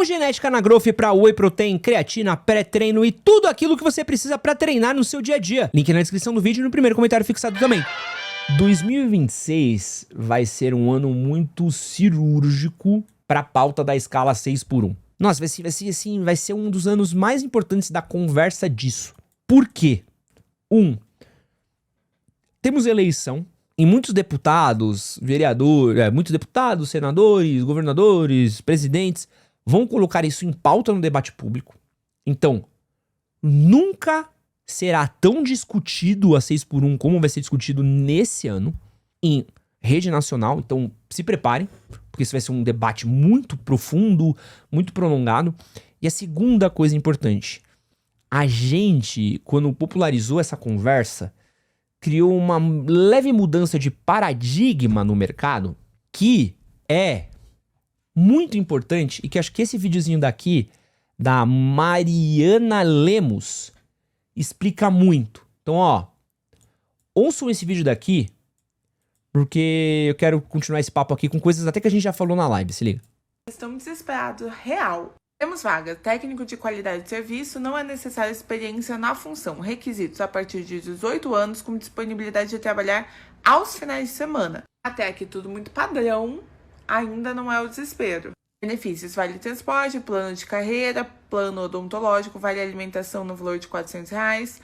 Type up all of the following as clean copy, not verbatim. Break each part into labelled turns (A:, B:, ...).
A: genética na Growth para whey protein, creatina, pré-treino e tudo aquilo que você precisa para treinar no seu dia a dia. Link na descrição do vídeo e no primeiro comentário fixado também. 2026 vai ser um ano muito cirúrgico para a pauta da escala 6x1. Nossa, vai ser um dos anos mais importantes da conversa disso. Por quê? Temos eleição e muitos deputados, muitos deputados, senadores, governadores, presidentes vão colocar isso em pauta no debate público. Então, nunca será tão discutido a 6x1 como vai ser discutido nesse ano em rede nacional. Então, se preparem, porque isso vai ser um debate muito profundo, muito prolongado. E a segunda coisa importante, a gente, quando popularizou essa conversa, criou uma leve mudança de paradigma no mercado, que é muito importante e que acho que esse videozinho daqui, da Mariana Lemos, explica muito. Então, ó, ouçam esse vídeo daqui, porque eu quero continuar esse papo aqui com coisas até que a gente já falou na live, se liga.
B: Estamos desesperados, real. Temos vaga, técnico de qualidade de serviço, não é necessária experiência na função. Requisitos a partir de 18 anos, com disponibilidade de trabalhar aos finais de semana. Até aqui tudo muito padrão, ainda não é o desespero. Benefícios: vale transporte, plano de carreira, plano odontológico, vale alimentação no valor de R$400,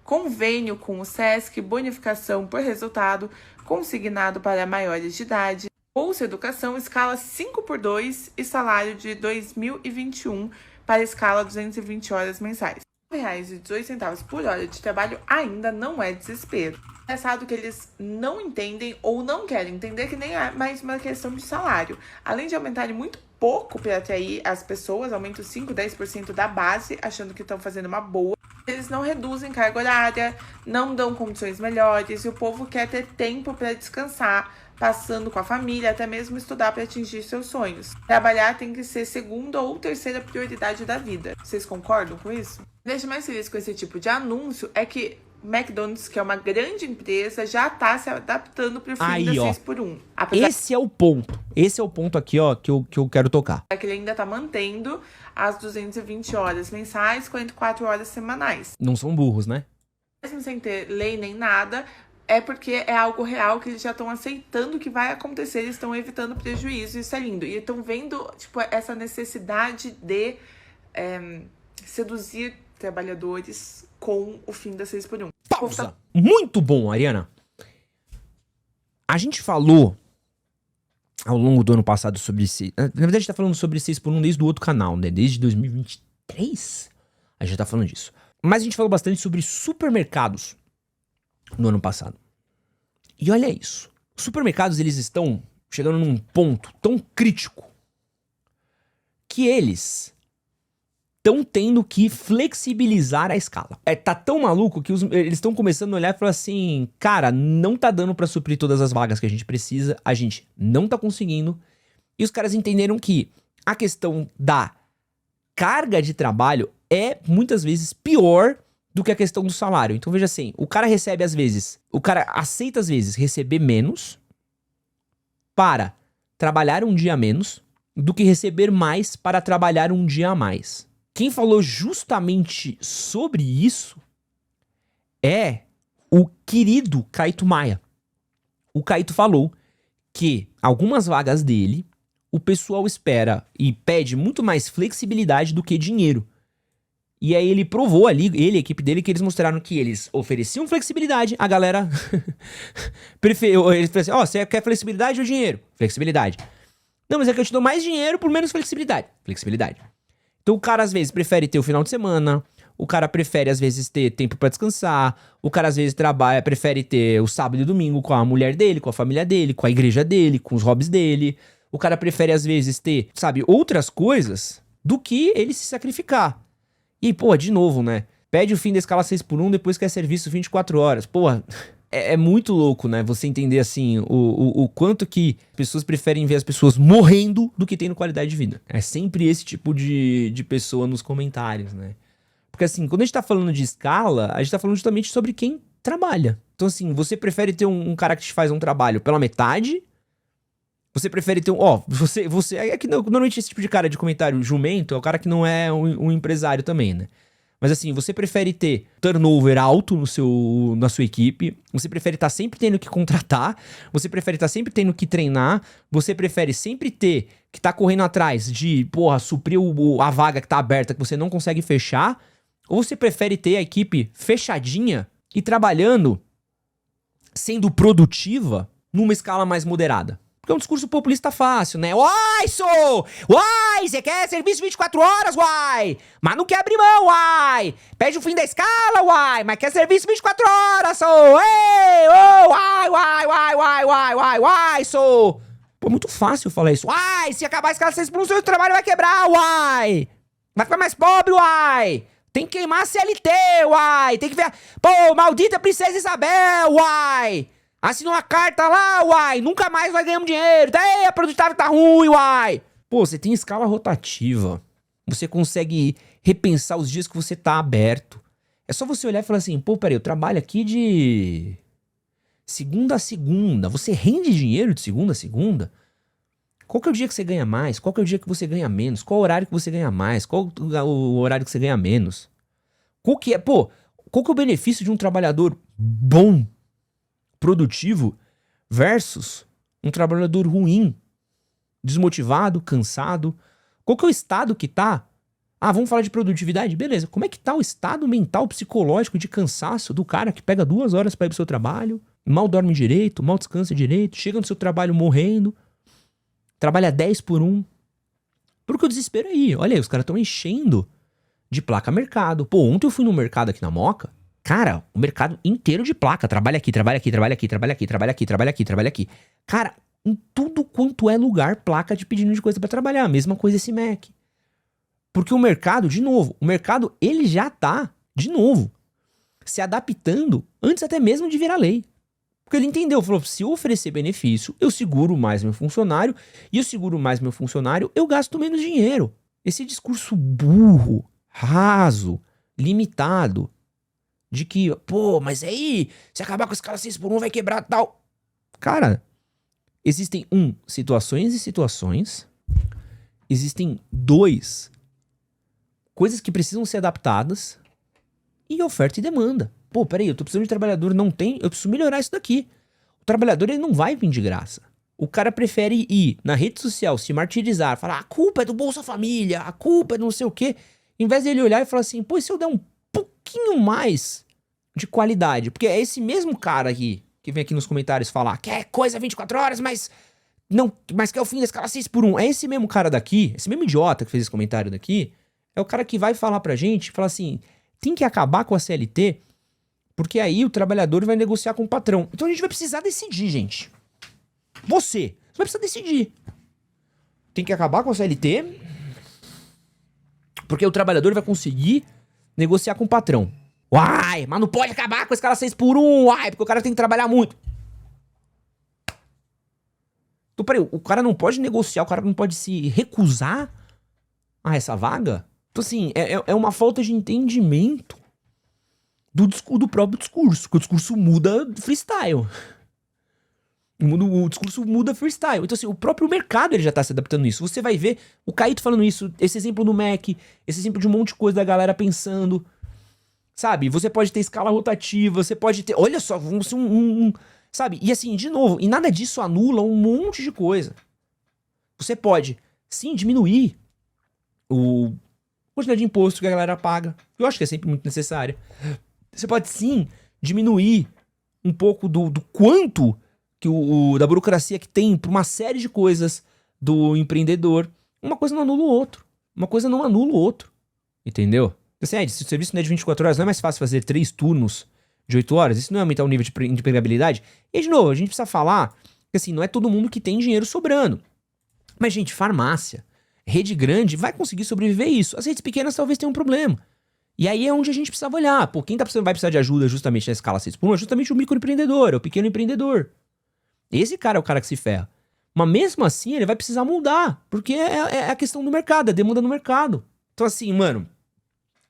B: convênio com o SESC, bonificação por resultado, consignado para maiores de idade, Bolsa Educação, escala 5x2 e salário de 2021 para escala 220 horas mensais. R$9,18 por hora de trabalho ainda não é desespero. É engraçado que eles não entendem ou não querem entender que nem é mais uma questão de salário. Além de aumentarem muito pouco para atrair as pessoas, aumentam 5, 10% da base, achando que estão fazendo uma boa. Eles não reduzem carga horária, não dão condições melhores e o povo quer ter tempo para descansar, passando com a família, até mesmo estudar para atingir seus sonhos. Trabalhar tem que ser segunda ou terceira prioridade da vida. Vocês concordam com isso? O que deixa mais feliz com esse tipo de anúncio é que McDonald's, que é uma grande empresa, já está se adaptando para o fim da 6x1.
A: Esse é o ponto. Esse é o ponto aqui, ó, que eu quero tocar.
B: Que ele ainda está mantendo as 220 horas mensais, 44 horas semanais.
A: Não são burros, né?
B: Mesmo sem ter lei nem nada, é porque é algo real que eles já estão aceitando que vai acontecer, eles estão evitando prejuízo, isso é lindo. E estão vendo, tipo, essa necessidade de seduzir trabalhadores com o fim da 6x1.
A: Pausa! Muito bom, Ariana. A gente falou ao longo do ano passado sobre esse... Na verdade, a gente tá falando sobre 6x1 desde o outro canal, né? Desde 2023, a gente tá falando disso. Mas a gente falou bastante sobre supermercados no ano passado. E olha isso. Os supermercados, eles estão chegando num ponto tão crítico que eles estão tendo que flexibilizar a escala. Tá tão maluco que eles estão começando a olhar e falar assim, cara, não tá dando pra suprir todas as vagas que a gente precisa, a gente não tá conseguindo. E os caras entenderam que a questão da carga de trabalho é muitas vezes pior do que a questão do salário. Então veja assim, o cara aceita às vezes receber menos para trabalhar um dia a menos do que receber mais para trabalhar um dia a mais. Quem falou justamente sobre isso é o querido Caíto Maia. O Caíto falou que algumas vagas dele, o pessoal espera e pede muito mais flexibilidade do que dinheiro. E aí ele provou ali, ele e a equipe dele, que eles mostraram que eles ofereciam flexibilidade, a galera preferiu, eles falaram assim, ó, você quer flexibilidade ou dinheiro? Flexibilidade. Não, mas é que eu te dou mais dinheiro por menos flexibilidade. Flexibilidade. Então o cara às vezes prefere ter o final de semana, o cara prefere às vezes ter tempo pra descansar, o cara às vezes prefere ter o sábado e domingo com a mulher dele, com a família dele, com a igreja dele, com os hobbies dele. O cara prefere às vezes ter, sabe, outras coisas do que ele se sacrificar. E, pô, de novo, né? Pede o fim da escala 6x1, depois quer serviço 24 horas. Pô, é muito louco, né? Você entender, assim, o quanto que pessoas preferem ver as pessoas morrendo do que tendo qualidade de vida. É sempre esse tipo de pessoa nos comentários, né? Porque, assim, quando a gente tá falando de escala, a gente tá falando justamente sobre quem trabalha. Então, assim, você prefere ter um cara que te faz um trabalho pela metade Você prefere ter um... Ó, você é que normalmente esse tipo de cara de comentário jumento é o cara que não é um empresário também, né? Mas assim, você prefere ter turnover alto na sua equipe, você prefere estar sempre tendo que contratar, você prefere estar sempre tendo que treinar, você prefere sempre ter que estar correndo atrás de, porra, suprir a vaga que tá aberta que você não consegue fechar, ou você prefere ter a equipe fechadinha e trabalhando, sendo produtiva, numa escala mais moderada? Porque é um discurso populista fácil, né? Uai, sou! Uai, você quer serviço 24 horas, uai! Mas não quer abrir mão, uai! Pede o fim da escala, uai! Mas quer serviço 24 horas, sou! Ei, oh, uai, sou! Pô, muito fácil falar isso. Uai, se acabar a escala 6 por 1, seu trabalho vai quebrar, uai! Vai ficar mais pobre, uai! Tem que queimar a CLT, uai! Tem que ver... Pô, maldita Princesa Isabel, uai! Assina uma carta lá, uai! Nunca mais vai ganhar dinheiro! Ei, a produtividade tá ruim, uai! Pô, você tem escala rotativa. Você consegue repensar os dias que você tá aberto. É só você olhar e falar assim, pô, peraí, eu trabalho aqui de segunda a segunda. Você rende dinheiro de segunda a segunda? Qual que é o dia que você ganha mais? Qual que é o dia que você ganha menos? Qual o horário que você ganha mais? Qual o horário que você ganha menos? Qual que é o benefício de um trabalhador bom, produtivo, versus um trabalhador ruim, desmotivado, cansado? Qual que é o estado que tá? Ah, vamos falar de produtividade? Beleza. Como é que tá o estado mental, psicológico de cansaço do cara que pega 2 horas pra ir pro seu trabalho, mal dorme direito, mal descansa direito, chega no seu trabalho morrendo, trabalha 10 por 1? Porque o desespero aí, olha aí, os caras estão enchendo de placa mercado. Pô, ontem eu fui no mercado aqui na Moca, cara, o mercado inteiro de placa. Trabalha aqui, trabalha aqui, trabalha aqui, trabalha aqui, trabalha aqui, trabalha aqui, trabalha aqui. Cara, em tudo quanto é lugar, placa de pedindo de coisa pra trabalhar. Mesma coisa esse Mac. Porque o mercado, de novo, ele já tá, de novo, se adaptando antes até mesmo de virar lei. Porque ele entendeu, falou, se eu oferecer benefício, eu seguro mais meu funcionário, e eu seguro mais meu funcionário, eu gasto menos dinheiro. Esse discurso burro, raso, limitado, de que, pô, mas aí, se acabar com a escala 6 por 1 vai quebrar tal. Cara, existem, situações e situações. Existem 2, coisas que precisam ser adaptadas. E oferta e demanda. Pô, peraí, eu tô precisando de trabalhador, não tem, eu preciso melhorar isso daqui. O trabalhador, ele não vai vir de graça. O cara prefere ir na rede social, se martirizar, falar, a culpa é do Bolsa Família, a culpa é do não sei o quê. Em vez dele olhar e falar assim, pô, e se eu der um pouquinho mais de qualidade? Porque é esse mesmo cara aqui, que vem aqui nos comentários falar, quer coisa 24 horas, mas quer o fim da escala 6 por 1. É esse mesmo cara daqui, esse mesmo idiota que fez esse comentário daqui, é o cara que vai falar pra gente, falar assim, tem que acabar com a CLT, porque aí o trabalhador vai negociar com o patrão. Então a gente vai precisar decidir, gente. Você vai precisar decidir. Tem que acabar com a CLT, porque o trabalhador vai conseguir negociar com o patrão. Uai, mas não pode acabar com a escala 6 por 1, uai, porque o cara tem que trabalhar muito. Então, peraí, o cara não pode negociar, o cara não pode se recusar a essa vaga? Então, assim, é uma falta de entendimento do próprio discurso, que o discurso muda freestyle. O discurso muda freestyle. Então, assim, o próprio mercado ele já tá se adaptando a isso. Você vai ver o Caíto falando isso, esse exemplo do Mac, esse exemplo de um monte de coisa da galera pensando. Sabe? Você pode ter escala rotativa, você pode ter... Olha só, vamos ser sabe? E assim, de novo, e nada disso anula um monte de coisa. Você pode, sim, diminuir a quantidade de imposto que a galera paga. Eu acho que é sempre muito necessária. Você pode, sim, diminuir um pouco do quanto que da burocracia que tem para uma série de coisas do empreendedor. Uma coisa não anula o outro. Uma coisa não anula o outro. Entendeu? Assim, se o serviço não é de 24 horas, não é mais fácil fazer 3 turnos de 8 horas? Isso não é aumentar o nível de empregabilidade? E, de novo, a gente precisa falar que, assim, não é todo mundo que tem dinheiro sobrando. Mas, gente, farmácia, rede grande vai conseguir sobreviver isso. As redes pequenas talvez tenham um problema. E aí é onde a gente precisava olhar. Pô, quem vai precisar de ajuda justamente na escala 6 por 1 é justamente o microempreendedor, é o pequeno empreendedor. Esse cara é o cara que se ferra. Mas mesmo assim, ele vai precisar mudar. Porque é a questão do mercado, é a demanda no mercado. Então, assim, mano,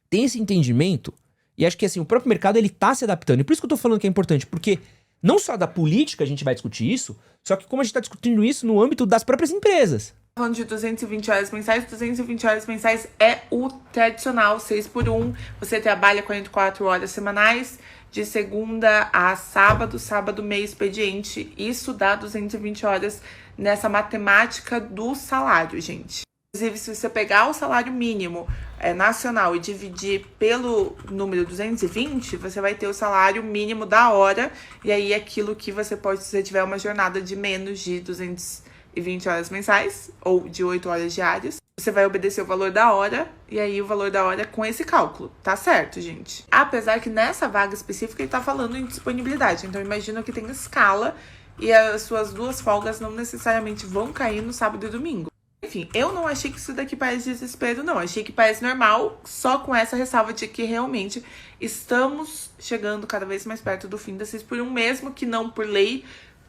A: tem esse entendimento. E acho que, assim, o próprio mercado, ele tá se adaptando. E por isso que eu tô falando que é importante. Porque Não só da política a gente vai discutir isso, só que como a gente tá discutindo isso no âmbito das próprias empresas.
B: Falando de 220 horas mensais, 220 horas mensais é o tradicional 6x1. Você trabalha 44 horas semanais, de segunda a sábado, sábado meio expediente. Isso dá 220 horas nessa matemática do salário, gente. Inclusive, se você pegar o salário mínimo nacional e dividir pelo número 220, você vai ter o salário mínimo da hora. E aí, aquilo que você pode, se você tiver uma jornada de menos de 220 horas mensais, ou de 8 horas diárias, você vai obedecer o valor da hora, e aí o valor da hora é com esse cálculo. Tá certo, gente? Apesar que nessa vaga específica ele tá falando em disponibilidade. Então, imagina que tem escala e as suas 2 folgas não necessariamente vão cair no sábado e domingo. Enfim, eu não achei que isso daqui parece desespero, não. Achei que parece normal, só com essa ressalva de que realmente estamos chegando cada vez mais perto do fim da 6x1, mesmo que não por lei,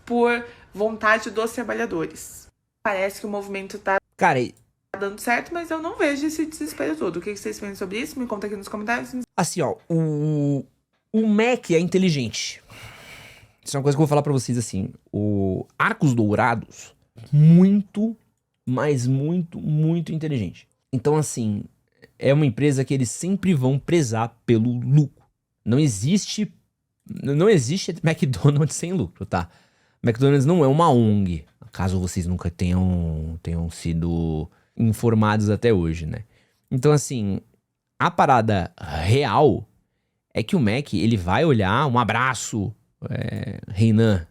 B: por vontade dos trabalhadores. Parece que o movimento tá dando certo, mas eu não vejo esse desespero todo. O que vocês pensam sobre isso? Me conta aqui nos comentários.
A: Assim, ó, o MEC é inteligente. Isso é uma coisa que eu vou falar pra vocês assim. O Arcos Dourados, muito, mas muito inteligente. Então, assim, é uma empresa que eles sempre vão prezar pelo lucro. Não existe McDonald's sem lucro, tá? McDonald's não é uma ONG, caso vocês nunca tenham sido informados até hoje, né? Então, assim, a parada real é que o Mac, ele vai olhar, um abraço, Reinan,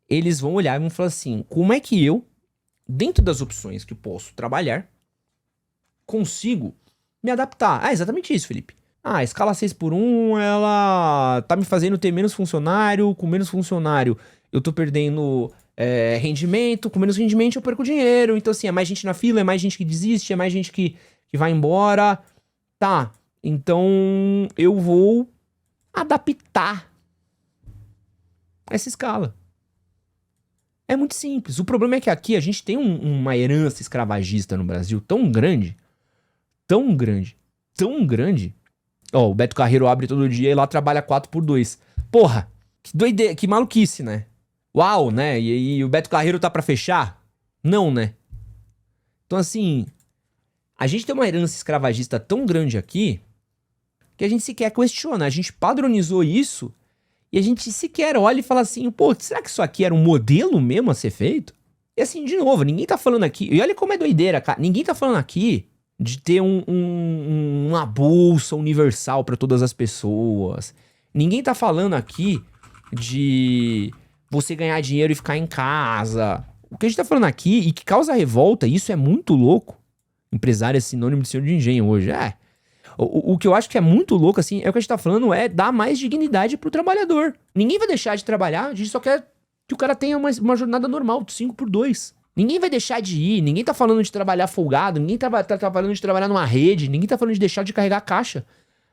A: eles vão olhar e vão falar assim, como é que eu, dentro das opções que posso trabalhar, consigo me adaptar? Ah, exatamente isso, Felipe. Ah, a escala 6x1, ela tá me fazendo ter menos funcionário, com menos funcionário eu tô perdendo rendimento, com menos rendimento eu perco dinheiro, então assim, é mais gente na fila, é mais gente que desiste, é mais gente que vai embora, tá, então eu vou adaptar essa escala. É muito simples. O problema é que aqui a gente tem uma herança escravagista no Brasil tão grande, ó, o Beto Carreiro abre todo dia e lá trabalha 4x2. Porra, que doideira, que maluquice, né? Uau, né? E o Beto Carreiro tá pra fechar? Não, né? Então, assim, a gente tem uma herança escravagista tão grande aqui que a gente sequer questiona. A gente padronizou isso e a gente sequer olha e fala assim, pô, será que isso aqui era um modelo mesmo a ser feito? E assim, de novo, ninguém tá falando aqui... E olha como é doideira, cara. Ninguém tá falando aqui de ter uma bolsa universal pra todas as pessoas. Ninguém tá falando aqui de você ganhar dinheiro e ficar em casa. O que a gente tá falando aqui, e que causa revolta, isso é muito louco. Empresário é sinônimo de senhor de engenho hoje. O que eu acho que é muito louco, assim, é o que a gente tá falando, é dar mais dignidade pro trabalhador. Ninguém vai deixar de trabalhar, a gente só quer que o cara tenha uma jornada normal, de 5x2. Ninguém vai deixar de ir, ninguém tá falando de trabalhar folgado, ninguém tá falando de trabalhar numa rede, ninguém tá falando de deixar de carregar caixa.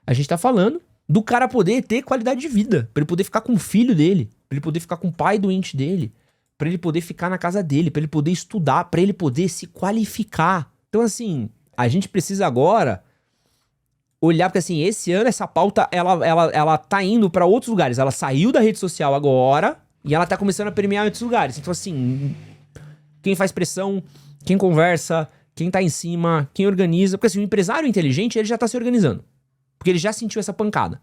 A: A gente tá falando do cara poder ter qualidade de vida, pra ele poder ficar com o filho dele, pra ele poder ficar com o pai doente dele, pra ele poder ficar na casa dele, pra ele poder estudar, pra ele poder se qualificar. Então, assim, a gente precisa agora olhar, porque assim, esse ano essa pauta, ela tá indo pra outros lugares. Ela saiu da rede social agora e ela tá começando a permear em outros lugares. Então, assim, quem faz pressão, quem conversa, quem tá em cima, quem organiza. Porque assim, o empresário inteligente, ele já tá se organizando. Porque ele já sentiu essa pancada.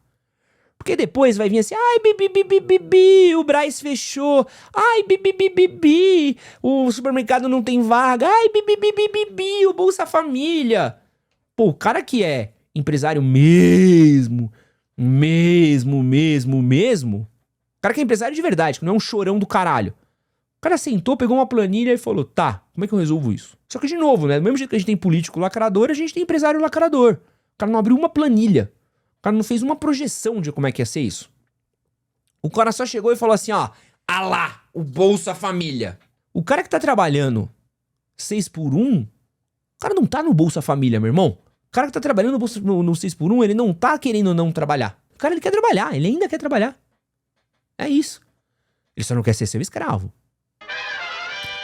A: Porque depois vai vir assim, ai, bibi, o Brás fechou, ai, bibi, o supermercado não tem vaga, ai, bibi, o Bolsa Família. Pô, o cara que é empresário mesmo, o cara que é empresário de verdade, que não é um chorão do caralho. O cara sentou, pegou uma planilha e falou, tá, como é que eu resolvo isso? Só que de novo, né, do mesmo jeito que a gente tem político lacrador, a gente tem empresário lacrador. O cara não abriu uma planilha. O cara não fez uma projeção de como é que ia ser isso. O cara só chegou e falou assim, ó, lá, o Bolsa Família. O cara que tá trabalhando 6x1, o cara não tá no Bolsa Família, meu irmão. O cara que tá trabalhando no 6x1, ele não tá querendo não trabalhar. O cara, ele quer trabalhar, ele ainda quer trabalhar. É isso. Ele só não quer ser seu escravo.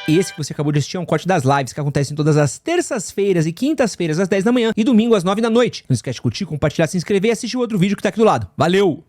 A: Esse que você acabou de assistir é um corte das lives que acontecem todas as terças-feiras e quintas-feiras às 10 da manhã e domingo às 9 da noite. Não esquece de curtir, compartilhar, se inscrever e assistir o outro vídeo que tá aqui do lado. Valeu!